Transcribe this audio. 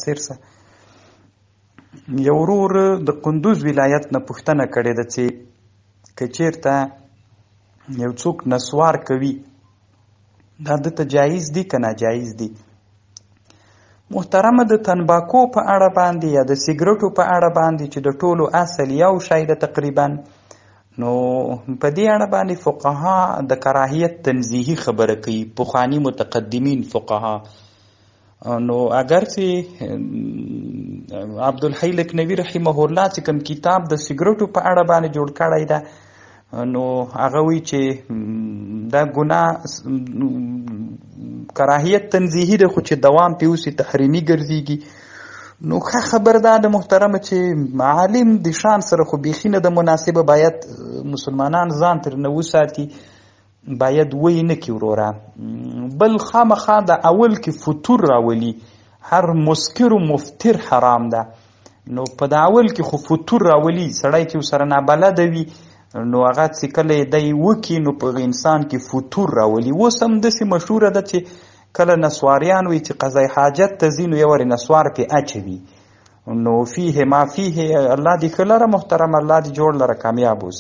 سیرسه یو ورور د کندوز ولایت نه پوښتنه کړې ده چې که چېرته یو څوک نسوار کوي دا دته جایز دي که ناجایز دي. محترمه د تنباکو په اړه باندې یا د سیګرټو په اړه باندې چې د ټولو اصل یو شی ده تقریبا، نو په دې اړه باندې فقها د کراهیت تنزیهي خبره کوي، پخواني متقدمین فقها. نو اگر چې عبدالحی لکنوي رحمه الله چې کوم کتاب د سیګرټو په اړه باندې جوړ کړی ده، نو هغه وایي چې دا ګناه کراهیت تنزیهي ده، خو چې دوام پې اوسي تحریمي ګرځېږي. نو ښه خبر دا ده محترمه چې عالم د شان سره خو بیخي نه ده مناسبه، باید مسلمانان ځان ترنه وساتي، باید وی نه کړي وروره. بل خامخا د اول کې فطور راولي، هر مسکر و مفتر حرام ده. نو په د اول کې خو فطور راولي، سړی چې ورسره نابلده وي نو هغه چې کله یې دی وکړي نو په انسان کې فطور راولي. اوس هم داسې مشهوره ده چې کله نسواریان وي چې قضای حاجت ته ځي نو یو وارې نسوار پې اچوي، نو فیه ما فیه. الله دې ښه لره محترم، الله دې جوړ لره کامیاب اوسي.